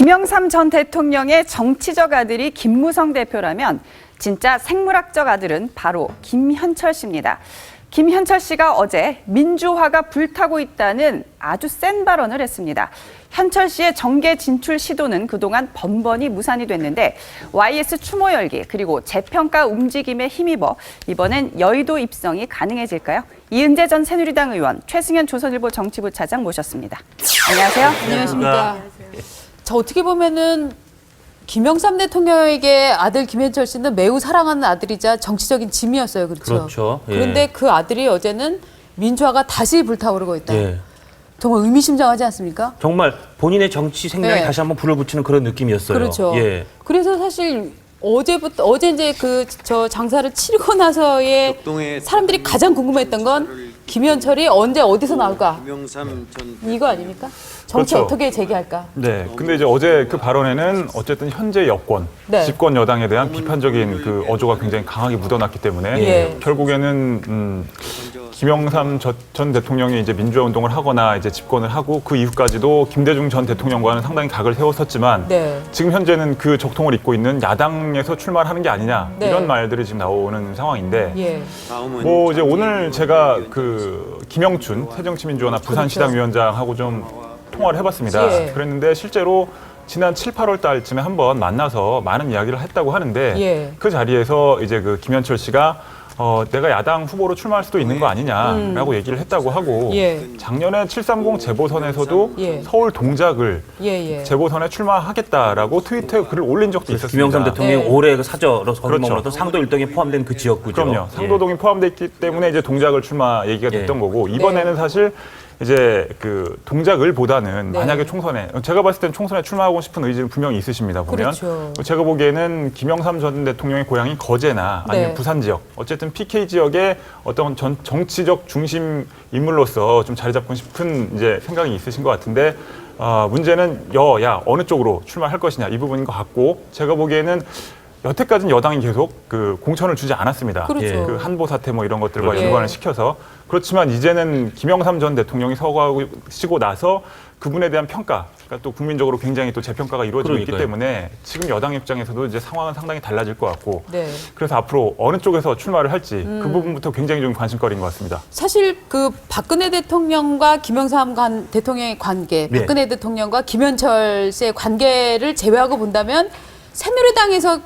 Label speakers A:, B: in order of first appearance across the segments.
A: 김영삼 전 대통령의 정치적 아들이 김무성 대표라면 진짜 생물학적 아들은 바로 김현철 씨입니다. 김현철 씨가 어제 민주화가 불타고 있다는 아주 센 발언을 했습니다. 현철 씨의 정계 진출 시도는 그동안 번번이 무산이 됐는데 YS 추모 열기 그리고 재평가 움직임에 힘입어 이번엔 여의도 입성이 가능해질까요? 이은재 전 새누리당 의원, 최승현 조선일보 정치부 차장 모셨습니다. 안녕하세요.
B: 안녕하십니까. 자, 어떻게 보면은 김영삼 대통령에게 아들 김현철 씨는 매우 사랑하는 아들이자 정치적인 짐이었어요. 그렇죠?
C: 그렇죠. 예.
B: 그런데 그 아들이 어제는 민주화가 다시 불타오르고 있다.
C: 예.
B: 정말 의미심장하지 않습니까?
C: 정말 본인의 정치 생명에
B: 네.
C: 다시 한번 불을 붙이는 그런 느낌이었어요.
B: 그렇죠.
C: 예.
B: 그래서 사실 어제 이제 저 장사를 치르고 나서의 사람들이 가장 궁금했던 건 김현철이 언제 어디서 나올까? 이거 아닙니까? 정치
D: 그렇죠.
B: 어떻게 재개할까?
D: 네, 근데 이제 어제 그 발언에는 어쨌든 현재 여권,
B: 네.
D: 집권 여당에 대한 비판적인 그 어조가 굉장히 강하게 묻어났기 때문에
B: 예.
D: 결국에는 김영삼 전 대통령이 이제 민주화 운동을 하거나 이제 집권을 하고 그 이후까지도 김대중 전 대통령과는 상당히 각을 세웠었지만
B: 네.
D: 지금 현재는 그 적통을 잇고 있는 야당에서 출마를 하는 게 아니냐
B: 네.
D: 이런 말들이 지금 나오는 상황인데
B: 예.
D: 뭐 이제 오늘 제가 그 김영춘 새정치민주연합 부산시당위원장하고 좀 통화를 해봤습니다.
B: 예.
D: 그랬는데 실제로 지난 7, 8월 달쯤에 한번 만나서 많은 이야기를 했다고 하는데
B: 예.
D: 그 자리에서 이제 그 김현철 씨가 내가 야당 후보로 출마할 수도 있는 거 아니냐라고 얘기를 했다고 하고
B: 예.
D: 작년에 730 재보선에서도
B: 예.
D: 서울 동작을
B: 예.
D: 재보선에 출마하겠다라고 트위터에 글을 올린 적도 있었습니다.
C: 김영삼 대통령이
B: 네.
C: 올해 그 사저로
D: 그렇죠.
C: 상도 일동에 포함된 그 지역구죠.
D: 그럼요. 상도동이 포함되어 있기 때문에 이제 동작을 출마 얘기가 됐던
C: 예.
D: 거고 이번에는 사실 이제 그 동작을보다는
B: 네.
D: 만약에 총선에 제가 봤을 땐 총선에 출마하고 싶은 의지는 분명히 있으십니다. 보면
B: 그렇죠.
D: 제가 보기에는 김영삼 전 대통령의 고향이 거제나 아니면
B: 네.
D: 부산 지역 어쨌든 PK 지역의 어떤 정치적 중심 인물로서 좀 자리 잡고 싶은 이제 생각이 있으신 것 같은데 문제는 여야 어느 쪽으로 출마할 것이냐 이 부분인 것 같고 제가 보기에는 여태까지는 여당이 계속 그 공천을 주지 않았습니다.
B: 그렇죠.
D: 예, 그 한보 사태 뭐 이런 것들과
C: 그렇죠.
D: 연관을 시켜서 그렇지만 이제는 김영삼 전 대통령이 서거하시고 나서 그분에 대한 평가, 그러니까 또 국민적으로 굉장히 또 재평가가 이루어지고 있기
C: 그러니까요.
D: 때문에 지금 여당 입장에서도 이제 상황은 상당히 달라질 것 같고
B: 네.
D: 그래서 앞으로 어느 쪽에서 출마를 할지 그 부분부터 굉장히 좀 관심거리인 것 같습니다.
B: 사실 그 박근혜 대통령과 김영삼 대통령의 관계,
C: 네.
B: 박근혜 대통령과 김현철 씨의 관계를 제외하고 본다면 새누리당에서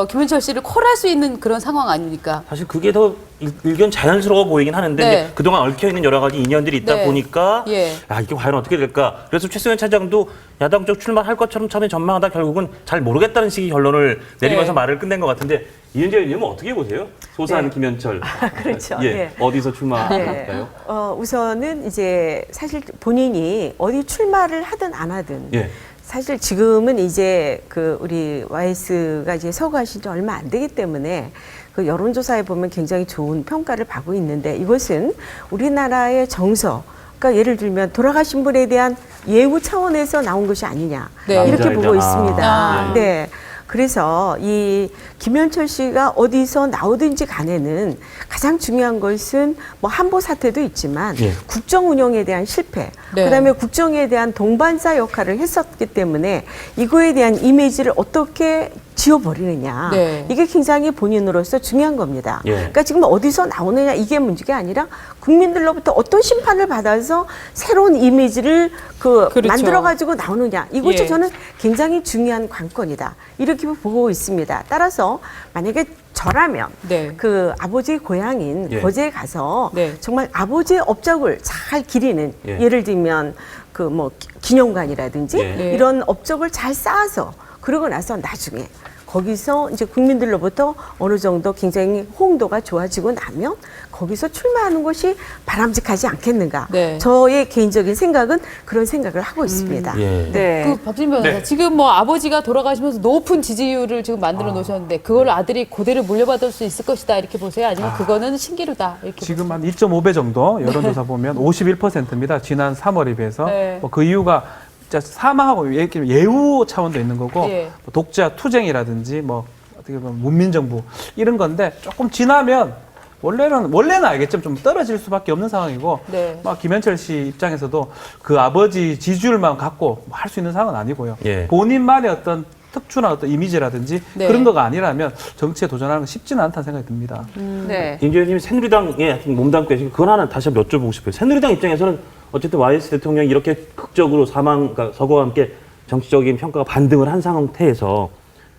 B: 김현철 씨를 콜할 수 있는 그런 상황 아닙니까?
C: 사실 그게 더 일견 자연스러워 보이긴 하는데
B: 네.
C: 이제 그동안 얽혀있는 여러 가지 인연들이 있다
B: 네.
C: 보니까
B: 예.
C: 이게 과연 어떻게 될까. 그래서 최승현 차장도 야당 쪽 출마할 것처럼 처음에 전망하다 결국은 잘 모르겠다는 식의 결론을 내리면서
B: 네.
C: 말을 끝낸 것 같은데 이은재 의원님은 어떻게 보세요? 소산 김현철.
E: 그렇죠.
C: 예.
E: 예.
C: 어디서 출마할까요?
E: 우선은 이제 사실 본인이 어디 출마를 하든 안 하든
C: 예.
E: 사실 지금은 이제 그 우리 YS가 이제 서거하신 지 얼마 안 되기 때문에 그 여론조사에 보면 굉장히 좋은 평가를 받고 있는데 이것은 우리나라의 정서, 그러니까 예를 들면 돌아가신 분에 대한 예우 차원에서 나온 것이 아니냐
B: 네.
E: 이렇게 보고
C: 남자이다.
E: 있습니다.
B: 아.
E: 네. 그래서 이 김현철 씨가 어디서 나오든지 간에는 가장 중요한 것은 뭐 한보 사태도 있지만
C: 예.
E: 국정 운영에 대한 실패,
B: 네.
E: 그다음에 국정에 대한 동반자 역할을 했었기 때문에 이거에 대한 이미지를 어떻게 지워버리느냐.
B: 네.
E: 이게 굉장히 본인으로서 중요한 겁니다.
C: 예.
E: 그러니까 지금 어디서 나오느냐 이게 문제가 아니라 국민들로부터 어떤 심판을 받아서 새로운 이미지를
B: 그렇죠.
E: 만들어가지고 나오느냐. 이것이
B: 예.
E: 저는 굉장히 중요한 관건이다. 이렇게 보고 있습니다. 따라서 만약에 저라면
B: 네.
E: 그 아버지의 고향인
C: 예.
E: 거제에 가서
B: 네.
E: 정말 아버지의 업적을 잘 기리는
C: 예.
E: 예를 들면 그 뭐 기념관이라든지
C: 예.
E: 이런 업적을 잘 쌓아서 그러고 나서 나중에 거기서 이제 국민들로부터 어느 정도 굉장히 호응도가 좋아지고 나면 거기서 출마하는 것이 바람직하지 않겠는가.
B: 네.
E: 저의 개인적인 생각은 그런 생각을 하고 있습니다.
C: 예.
A: 네.
B: 그 박진 변호사 지금 뭐 아버지가 돌아가시면서 높은 지지율을 지금 만들어 놓으셨는데 그걸 아들이 그대로 물려받을 수 있을 것이다 이렇게 보세요? 아니면 그거는 신기루다 이렇게
F: 지금 한 2.5배 정도 여론조사 보면 51%입니다. 지난 3월에 비해서.
B: 네.
F: 뭐 그 이유가 진짜 사망하고 예우 차원도 있는 거고
B: 예.
F: 뭐 독자 투쟁이라든지 뭐 어떻게 보면 문민정부 이런 건데 조금 지나면 원래는 알겠지만 좀 떨어질 수밖에 없는 상황이고
B: 네.
F: 막 김현철 씨 입장에서도 그 아버지 지지율만 갖고 할 수 있는 상황은 아니고요.
C: 예.
F: 본인만의 어떤 특출난 어떤 이미지라든지
B: 네.
F: 그런 거가 아니라면 정치에 도전하는 건 쉽지는 않다는 생각이 듭니다.
A: 네.
C: 임 의원님이 새누리당에 몸담고 계신 그건 하나 다시 한번 여쭤보고 싶어요. 새누리당 입장에서는 어쨌든 YS 대통령이 이렇게 극적으로 그러니까 서거와 함께 정치적인 평가가 반등을 한 상태에서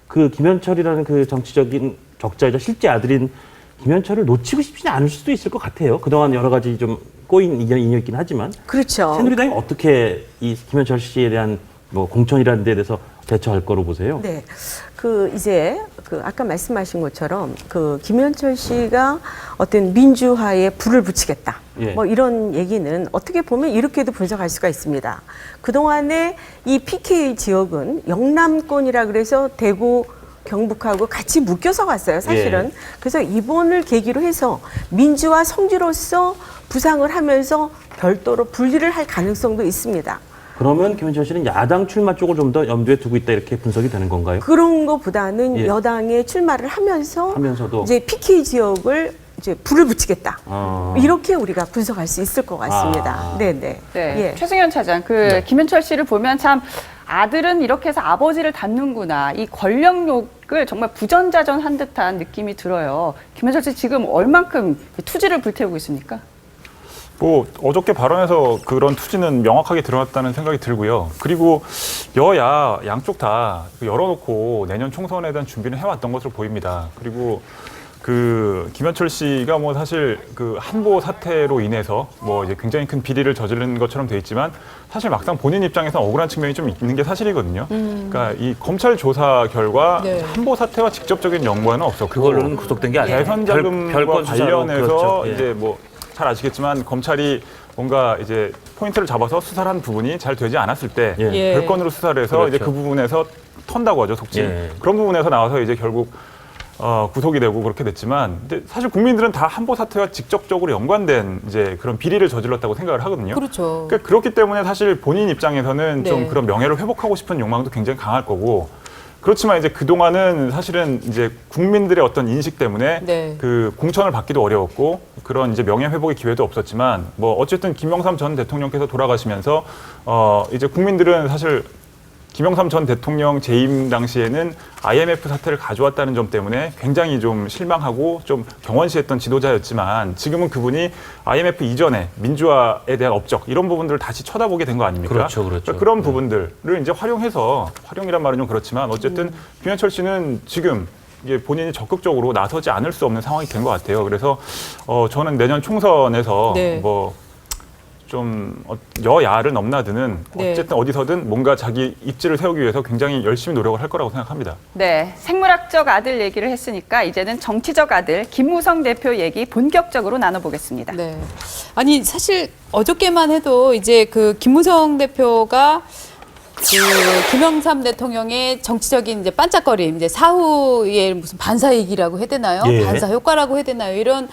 C: 그 김현철이라는 그 정치적인 적자이자 실제 아들인 김현철을 놓치고 싶지는 않을 수도 있을 것 같아요. 그동안 여러 가지 좀 꼬인 인연이 있긴 하지만
E: 그렇죠.
C: 새누리당이 어떻게 이 김현철 씨에 대한 뭐 공천이라는 데 대해서 대처할 거로 보세요?
E: 네. 이제 아까 말씀하신 것처럼 김현철 씨가 어떤 민주화에 불을 붙이겠다.
C: 예.
E: 뭐 이런 얘기는 어떻게 보면 이렇게도 분석할 수가 있습니다. 그동안에 이 PK 지역은 영남권이라 그래서 대구 경북하고 같이 묶여서 갔어요, 사실은.
C: 예.
E: 그래서 이번을 계기로 해서 민주화 성지로서 부상을 하면서 별도로 분리를 할 가능성도 있습니다.
C: 그러면 김현철 씨는 야당 출마 쪽을 좀 더 염두에 두고 있다 이렇게 분석이 되는 건가요?
E: 그런 것보다는
C: 예.
E: 여당에 출마를
C: 하면서도
E: 이제 PK 지역을 이제 불을 붙이겠다.
C: 아.
E: 이렇게 우리가 분석할 수 있을 것 같습니다.
C: 아.
E: 네네.
A: 네.
E: 예.
A: 최승현 차장, 김현철 씨를 보면 참 아들은 이렇게 해서 아버지를 닮는구나. 이 권력욕을 정말 부전자전한 듯한 느낌이 들어요. 김현철 씨 지금 얼만큼 투지를 불태우고 있습니까?
D: 뭐 어저께 발언에서 그런 투지는 명확하게 드러났다는 생각이 들고요. 그리고 여야 양쪽 다 열어놓고 내년 총선에 대한 준비는 해왔던 것으로 보입니다. 그리고 김현철 씨가 뭐 사실 한보 사태로 인해서 뭐 이제 굉장히 큰 비리를 저지른 것처럼 돼 있지만 사실 막상 본인 입장에서 억울한 측면이 좀 있는 게 사실이거든요. 그러니까 이 검찰 조사 결과
B: 네.
D: 한보 사태와 직접적인 연관은 없었고
C: 그걸로는 구속된 게 아니에요.
D: 대선 자금과
C: 별건 수사로
D: 관련해서
C: 그렇죠. 예.
D: 이제 뭐 잘 아시겠지만 검찰이 뭔가 이제 포인트를 잡아서 수사를 한 부분이 잘 되지 않았을 때
C: 예.
B: 예.
D: 별건으로 수사를 해서
C: 그렇죠.
D: 이제 그 부분에서 턴다고 하죠, 속칭.
C: 예.
D: 그런 부분에서 나와서 이제 결국 구속이 되고 그렇게 됐지만 근데 사실 국민들은 다 한보 사태와 직접적으로 연관된 이제 그런 비리를 저질렀다고 생각을 하거든요.
B: 그렇죠.
D: 그러니까 그렇기 때문에 사실 본인 입장에서는
B: 네.
D: 좀 그런 명예를 회복하고 싶은 욕망도 굉장히 강할 거고 그렇지만 이제 그동안은 사실은 이제 국민들의 어떤 인식 때문에
B: 네.
D: 공천을 받기도 어려웠고 그런 이제 명예 회복의 기회도 없었지만 뭐 어쨌든 김영삼 전 대통령께서 돌아가시면서 이제 국민들은 사실 김영삼 전 대통령 재임 당시에는 IMF 사태를 가져왔다는 점 때문에 굉장히 좀 실망하고 좀 경원시했던 지도자였지만 지금은 그분이 IMF 이전에 민주화에 대한 업적 이런 부분들을 다시 쳐다보게 된 거 아닙니까?
C: 그렇죠, 그렇죠.
D: 그러니까 그런 부분들을 이제 활용해서 활용이란 말은 좀 그렇지만 어쨌든 김현철 씨는 지금 이게 본인이 적극적으로 나서지 않을 수 없는 상황이 된 것 같아요. 그래서 저는 내년 총선에서
B: 네.
D: 좀 여야를 넘나드는
B: 네.
D: 어쨌든 어디서든 뭔가 자기 입지를 세우기 위해서 굉장히 열심히 노력을 할 거라고 생각합니다.
A: 네, 생물학적 아들 얘기를 했으니까 이제는 정치적 아들 김무성 대표 얘기 본격적으로 나눠보겠습니다.
B: 네. 아니 사실 어저께만 해도 이제 김무성 대표가 김영삼 대통령의 정치적인 이제 반짝거림, 이제 사후에 무슨 반사이익이라고 해야 되나요?
C: 예.
B: 반사 효과라고 해야 되나요? 이런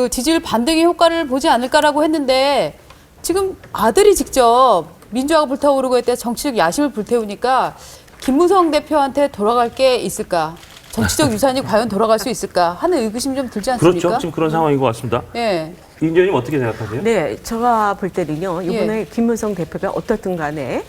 B: 지지율 반등의 효과를 보지 않을까라고 했는데 지금 아들이 직접 민주화가 불타오르고 했대 정치적 야심을 불태우니까 김무성 대표한테 돌아갈 게 있을까? 정치적 유산이 과연 돌아갈 수 있을까 하는 의구심이 좀 들지 않습니까?
C: 그렇죠. 지금 그런 상황인 것 같습니다.
B: 예.
C: 임 의원님 어떻게 생각하세요?
E: 네, 제가 볼 때는요, 이번에
B: 예.
E: 김무성 대표가 어떻든 간에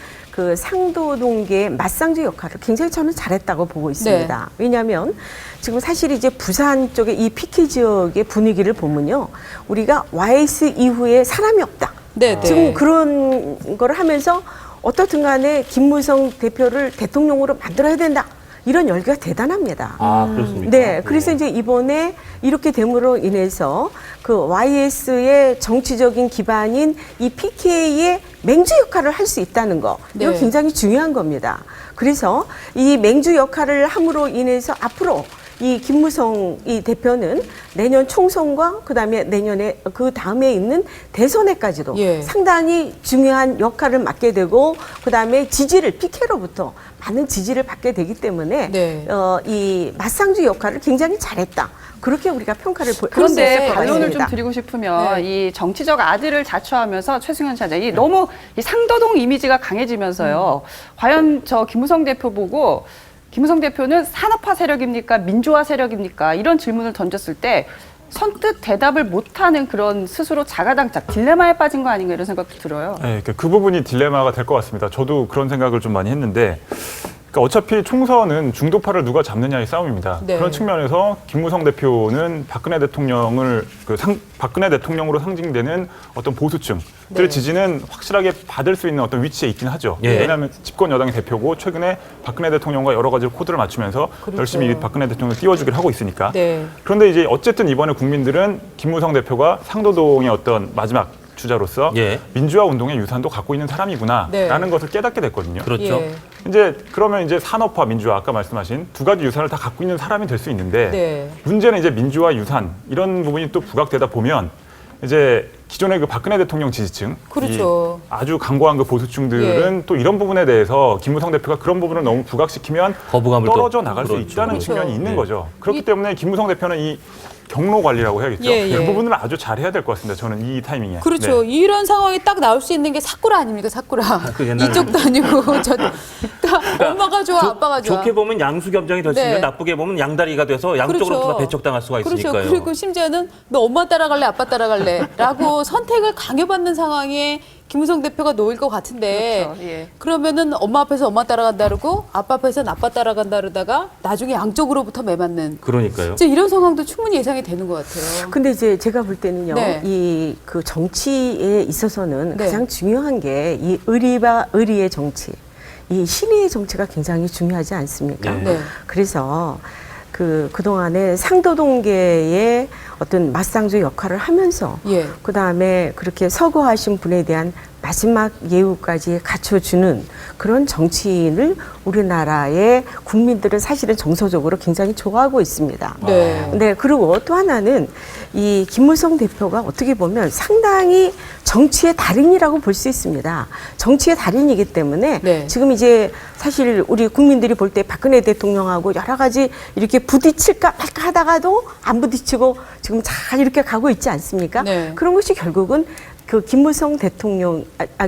E: 상도동계의 맞상주 역할을 굉장히 저는 잘했다고 보고 있습니다.
B: 네.
E: 왜냐하면 지금 사실 이제 부산 쪽의 이 PK 지역의 분위기를 보면요, 우리가 YS 이후에 사람이 없다.
B: 네, 네.
E: 지금 그런 거를 하면서 어떻든 간에 김무성 대표를 대통령으로 만들어야 된다. 이런 열기가 대단합니다.
C: 아, 그렇습니까?
E: 네, 그래서 이제 이번에 이렇게 됨으로 인해서 YS의 정치적인 기반인 이 PK의 맹주 역할을 할 수 있다는 거, 이거
B: 네.
E: 굉장히 중요한 겁니다. 그래서 이 맹주 역할을 함으로 인해서 앞으로 이 김무성 이 대표는 내년 총선과 그다음에 내년에 그 다음에 있는 대선에까지도
B: 예.
E: 상당히 중요한 역할을 맡게 되고 그다음에 지지를 PK로부터 많은 지지를 받게 되기 때문에
B: 네.
E: 이 맞상주 역할을 굉장히 잘했다. 그렇게 우리가 평가를 할 수 있을
A: 그런데
E: 것
A: 반론을
E: 같습니다.
A: 좀 드리고 싶으면
B: 네.
A: 이 정치적 아들을 자처하면서 최승현 차장이 너무 이 상도동 이미지가 강해지면서요. 과연 김무성 대표 보고 김무성 대표는 산업화 세력입니까? 민주화 세력입니까? 이런 질문을 던졌을 때 선뜻 대답을 못하는 그런 스스로 자가당착, 딜레마에 빠진 거 아닌가 이런 생각도 들어요.
D: 네, 그 부분이 딜레마가 될 것 같습니다. 저도 그런 생각을 좀 많이 했는데, 그러니까 어차피 총선은 중도파를 누가 잡느냐의 싸움입니다.
B: 네.
D: 그런 측면에서 김무성 대표는 박근혜 대통령을 박근혜 대통령으로 상징되는 어떤 보수층들
B: 네.
D: 지지는 확실하게 받을 수 있는 어떤 위치에 있긴 하죠.
C: 예.
D: 왜냐하면 집권 여당의 대표고 최근에 박근혜 대통령과 여러 가지 코드를 맞추면서
B: 그렇죠.
D: 열심히 박근혜 대통령을 띄워주기를 하고 있으니까.
B: 네.
D: 그런데 이제 어쨌든 이번에 국민들은 김무성 대표가 상도동의 어떤 마지막 주자로서
C: 예.
D: 민주화 운동의 유산도 갖고 있는 사람이구나라는
B: 네.
D: 것을 깨닫게 됐거든요.
C: 그렇죠.
B: 예.
D: 이제 그러면 이제 산업화, 민주화 아까 말씀하신 두 가지 유산을 다 갖고 있는 사람이 될 수 있는데
B: 네.
D: 문제는 이제 민주화 유산 이런 부분이 또 부각되다 보면 이제 기존의 그 박근혜 대통령 지지층,
B: 그렇죠.
D: 이 아주 강고한 그 보수층들은
B: 예.
D: 또 이런 부분에 대해서 김무성 대표가 그런 부분을 너무 부각시키면
C: 거부감을 또-
D: 떨어져 나갈 수
C: 그렇죠.
D: 있다는
B: 그렇죠.
D: 측면이 있는
C: 네.
D: 거죠. 그렇기 때문에 김무성 대표는 이 경로 관리라고 해야겠죠.
B: 예, 예.
D: 그 부분을 아주 잘해야 될 것 같습니다. 저는 이 타이밍에.
B: 그렇죠.
D: 네.
B: 이런 상황이 딱 나올 수 있는 게 사쿠라 아닙니까? 사쿠라.
C: 그 옛날에
B: 이쪽도 아니고 엄마가 좋아, 아빠가 좋아.
C: 좋게 보면 양수겸장이 될 수
B: 네.
C: 있는 나쁘게 보면 양다리가 돼서 양쪽으로
B: 그렇죠.
C: 다 배척당할 수가 있으니까요.
B: 그렇죠. 그리고 심지어는 너 엄마 따라갈래, 아빠 따라갈래?라고 선택을 강요받는 상황에 김무성 대표가 놓일 것 같은데
A: 그렇죠. 예.
B: 그러면은 엄마 앞에서 엄마 따라간다 그러고 아빠 앞에서는 아빠 따라간다 그러다가 나중에 양쪽으로부터 매맞는
C: 그러니까요.
B: 이제 이런 상황도 충분히 예상이 되는 것 같아요.
E: 근데 이제 제가 볼 때는요,
B: 네.
E: 이 그 정치에 있어서는
B: 네.
E: 가장 중요한 게 이 의리와 의리의 정치, 이 신의의 정치가 굉장히 중요하지 않습니까?
C: 네.
B: 네.
E: 그래서 그동안에 상도동계의 어떤 맞상조 역할을 하면서
B: 예.
E: 그다음에 그렇게 서거하신 분에 대한 마지막 예우까지 갖춰주는 그런 정치인을 우리나라의 국민들은 사실은 정서적으로 굉장히 좋아하고 있습니다.
B: 네.
E: 네, 그리고 또 하나는 이 김무성 대표가 어떻게 보면 상당히 정치의 달인이라고 볼 수 있습니다. 정치의 달인이기 때문에
B: 네.
E: 지금 이제 사실 우리 국민들이 볼 때 박근혜 대통령하고 여러 가지 이렇게 부딪힐까 말까 하다가도 안 부딪히고 지금 잘 이렇게 가고 있지 않습니까?
B: 네.
E: 그런 것이 결국은 그 김무성 대통령,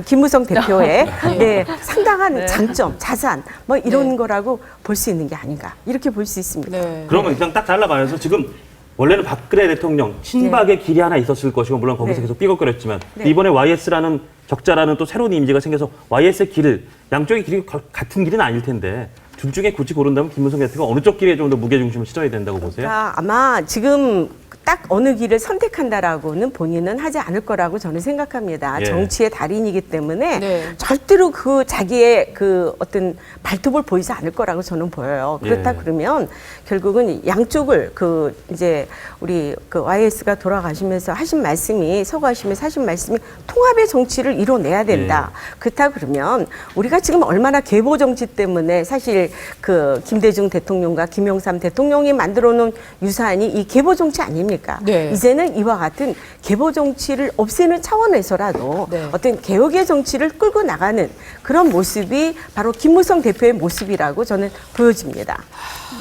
E: 김무성 대표의 네, 상당한 장점, 자산 뭐 이런
B: 네.
E: 거라고 볼 수 있는 게 아닌가 이렇게 볼 수 있습니다.
B: 네.
C: 그러면 그냥 딱 잘라봐서 지금 원래는 박근혜 대통령 친박의 길이 하나 있었을 것이고 물론 거기서
E: 네.
C: 계속 삐걱거렸지만
E: 네.
C: 이번에 YS라는 적자라는 또 새로운 이미지가 생겨서 YS의 길을 양쪽의 길이 같은 길은 아닐 텐데 둘 중에 굳이 고른다면 김무성 대표가 어느 쪽 길에 좀 더 무게중심을 실어야 된다고 보세요?
E: 그러니까 아마 지금 딱 어느 길을 선택한다라고는 본인은 하지 않을 거라고 저는 생각합니다.
C: 예.
E: 정치의 달인이기 때문에
B: 네.
E: 절대로 그 자기의 그 어떤 발톱을 보이지 않을 거라고 저는 보여요. 그렇다
C: 예.
E: 그러면 결국은 양쪽을 그 이제 우리 그 YS가 돌아가시면서 하신 말씀이 서거하시면서 하신 말씀이 통합의 정치를 이뤄내야 된다. 그렇다 그러면 우리가 지금 얼마나 계보 정치 때문에 사실 그 김대중 대통령과 김영삼 대통령이 만들어 놓은 유산이 이 계보 정치 아닙니까?
B: 네.
E: 이제는 이와 같은 계보 정치를 없애는 차원에서라도
B: 네.
E: 어떤 개혁의 정치를 끌고 나가는 그런 모습이 바로 김무성 대표의 모습이라고 저는 보여집니다.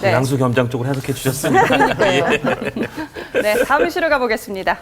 A: 네.
C: 양수겸장 쪽으로 해석해 주셨습니다.
A: 네, 다음 이슈로 가보겠습니다.